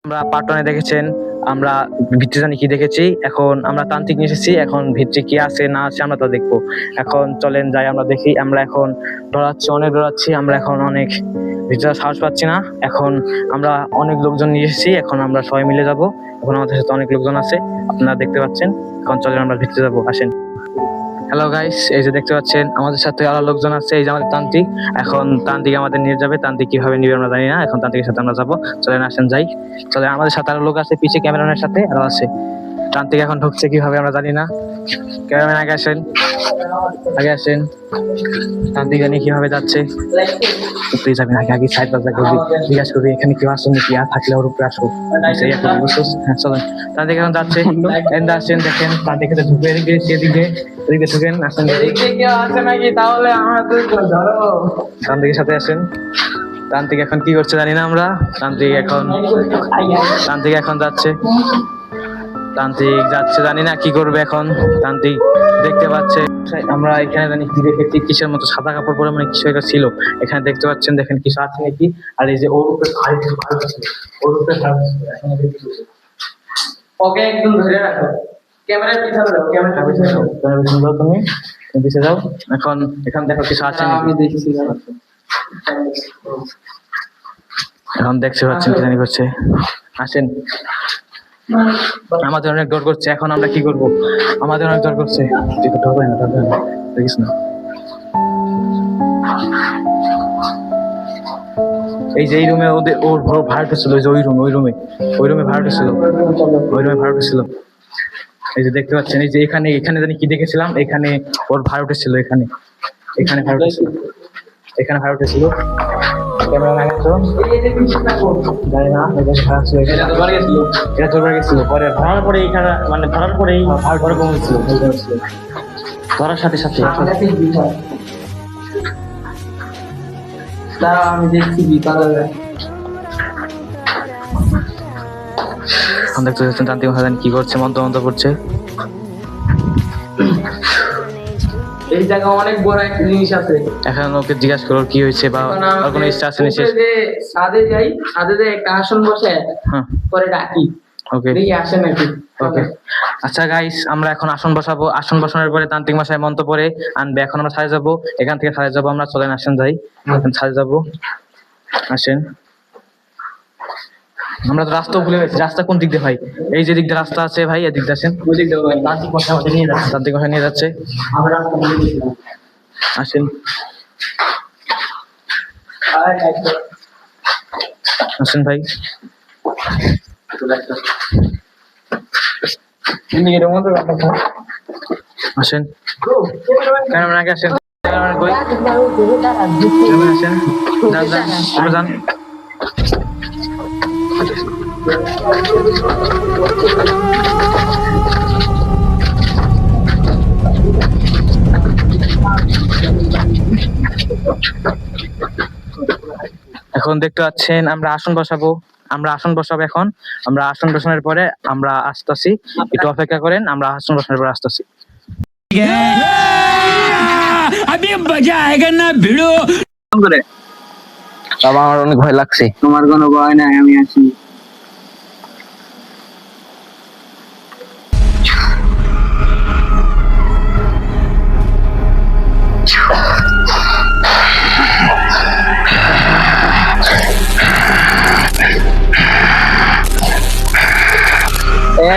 আমরা পার্ট 1 দেখেছেন, আমরা ভিত্তি জানি কি দেখেছি। এখন আমরা তান্ত্রিক নিয়ে এসেছি, এখন ভিত্তি কি আছে না আছে আমরা তা দেখবো। এখন চলেন যাই আমরা দেখি। আমরা এখন অনেক ডরাচ্ছি, আমরা এখন অনেক ভিতরে সাহস পাচ্ছি না। এখন আমরা অনেক লোকজন নিয়ে এসেছি, এখন আমরা সবাই মিলে যাব। এখন আমাদের সাথে অনেক লোকজন আছে, আপনারা দেখতে পাচ্ছেন। এখন চলেন আমরা ভিতরে যাবো, আসেন। হ্যালো গাইস, এই যে দেখতে পাচ্ছেন আমাদের সাথে আরো লোকজন আছে। এই যে আমাদের তান্ত্রিক, এখন তান্ত্রিক আমাদের নিয়ে যাবে। তান্ত্রিক কিভাবে নিবে আমরা জানি না, এখন তান্ত্রিকের সাথে আমরা যাবো। চলেন আসেন যাই। চলেন, আমাদের সাথে আরো লোক আছে, পিছে ক্যামেরাম্যানের সাথে আরো আছে। তান্ত্রিক এখন ঢুকছে কিভাবে আমরা জানি না। ক্যামেরাম্যান আগে আসেন, আগে আসেন। তান্ত্রিক জানি কিভাবে যাচ্ছে। তুই যাবি না, আগে সাইড বাজা করবি, জিজ্ঞাসা করবি এখানে কেউ আসেন নাকি, আর থাকলে ওর উপরে আসবো। হ্যাঁ চলেন। তান্ত্রিক এখন যাচ্ছে, এন্ড আসেন দেখেন। তান্ত্রিক ঢুকবে এদিকে, সেদিকে এদিকে ঢুকেন, আসেন। কেউ আছে নাকি? তাহলে আমরা তো ধরো। তান্ত্রিকের সাথে আসেন। তান্ত্রিক এখন কি করছে জানি না আমরা। তান্ত্রিক এখন যাচ্ছে। তান্ত্রিক যাচ্ছে, জানি না কি করবে এখন। তান্ত্রিক দেখতে পাচ্ছে আমরা এখানে জানি কি দেখেছি, কিসের মতো সাদা কাপড় পরে মানে কিছু একটা ছিল এখানে, দেখতে পাচ্ছেন। দেখেন কিছু আছে নাকি। আর এই যে ওর উপরে ওকে একদম ধরে রাখো। ক্যামেরা পিছনে দাও, ক্যামেরা পিছনে দাও। তুমি পিছিয়ে যাও। এখন এখানে দেখো কিছু আছে নাকি। আমি দেখছি। এখন দেখতে পাচ্ছেন কি জানি করছে। আসেন। আমাদের অনেক ডর করছে, এখন আমরা কি করব। আমাদের অনেক ডর করছে। দেখিস না, এই যে এই রুমে ওর ভাড়াটা ছিল। ওই যে ওই রুমে ভাড়াটা ছিল। এই যে দেখতে পাচ্ছেন, এই যে এখানে জানি কি দেখেছিলাম। এখানে ওর ভাড়াটা ছিল। এখানে ভাড়াটা ছিল। ক্যামেরা না গেছো জানি না, এটা খারাপ ছিল। এটা তোরবার গেছিল পরে ধরার পরে এখানে মানে ধরার পরেই ভাড়া কমেছিল। ধরার সাথে সাথে আমি দেখছি দেখতে পাচ্ছেন তান্ত্রিক মহাজন কি করছে, মন্ত্র করছে। এই জায়গা অনেক বড় একটা জিনিস আছে। এখন ওকে জিজ্ঞাসা করো কি হয়েছে বা আর কোনো ইচ্ছা আছে নিচে। সাদে যাই, একটা আসন বসে পরে ডাকি। ওকে, দেখি আসে নাকি। ওকে আচ্ছা গাইস, আমরা এখন আসন বসাবো। আসন বসানোর পরে তান্ত্রিক মশাই মন্ত্র পরে আনবে। এখন আমরা ছাদে যাবো, এখান থেকে ছাদে যাবো আমরা। চলেন আসেন যাই, এখন ছাদে যাবো, আসেন। আমরা তো রাস্তা ভুলে গেছি। রাস্তা কোন দিক দিয়ে ভাই? এই যে দিক দিয়ে রাস্তা আছে ভাই, এদিক দিয়ে আসেন। ওই দিক দিয়ে তান্ত্রিক মশাই আমাদের নিয়ে যাচ্ছে। তান্ত্রিক মশাই নিয়ে যাচ্ছে, আমরা রাস্তা ভুলে গেছিলাম। আসেন আসেন ভাই। আসেন, ক্যামেরাম্যান আগে আসেন। ক্যামেরাম্যান কই? ক্যামেরাম্যান আসেন, যান। এখন দেখতে পাচ্ছেন আমরা আসন বসাবো। এখন আমরা আসন বসানোর পরে আমরা আসতেছি। একটু অপেক্ষা করেন, আমরা আসন বসানোর পরে আসতেছি। বাবা, আমার অনেক ভয় লাগছে। তোমার কোনো ভয় নাই, আমি আছি।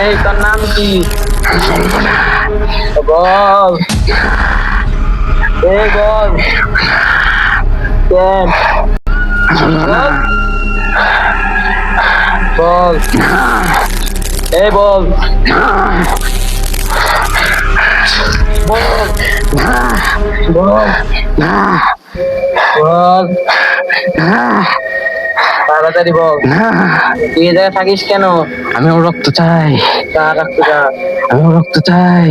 এই তোর নাম কি? বল, এই বল কেন বল, এই বল বল তাড়াতাড়ি বল। তুই এ জায়গায় থাকিস কেন? আমি ওর রক্ত চাই। কার রক্ত চাই? আমি ওর রক্ত চাই।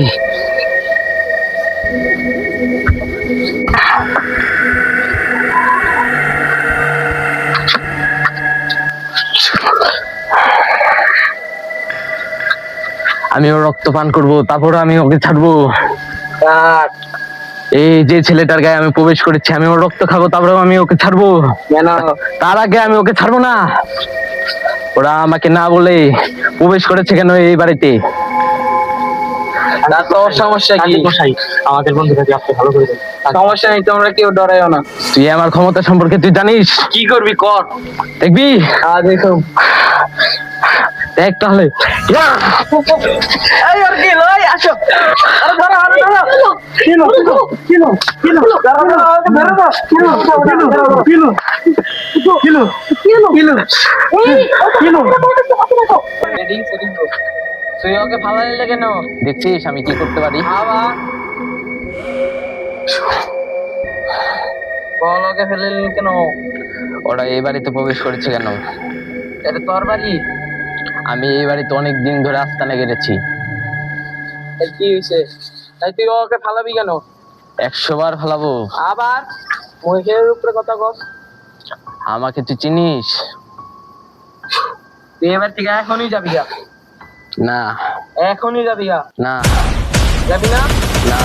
আমি ওর রক্ত পান করবো, তারপর আমি ওকে ছাড়বো। কার? এই যে ছেলেটার গায়ে আমি প্রবেশ করেছি, আমি ওর রক্ত খাবো, তারপরেও আমি ওকে ছাড়বো। কেন? তার আগে আমি ওকে ছাড়বো না। ওরা আমাকে না বলে প্রবেশ করেছে কেন এই বাড়িতে? তা তোর সমস্যা কি? আমাদের বন্ধুটাকে আপনি ভালো করে দেন। সমস্যা নেই, তোমরা কেউ ডরাইও না। তুই আমার ক্ষমতা সম্পর্কে তুই জানিস? কি করবি কর। দেখবি? দেখো দেখ তাহলে। এই আর কি লই আসো। আরে ধরো আরে ধরো। কিলো কিলো কিলো ধরো ধরো ধরো kilo kilo kilo kilo kilo kilo setting setting তো তুই ওকে ভালো লাগলে কেন? দেখছিস আমি কি করতে পারি? আবার বল ওকে ফেলে নিলি কেন? ওরা এই বাড়িতে প্রবেশ করেছে কেন? এটা তোর বাড়ি? আমি এই বাড়িতে অনেক দিন ধরে আস্তানা গেড়েছি। এর কি হয়েছে? তাই তুই ওকে ফালাবি কেন? 100 বার ফালাবো। আবার মুখের উপরে কথা কস। আমাকে তুই চিনিস? তুই এবার থেকে এখনই যাবি গা। না এখনই যাবি গা। না যাবি না? না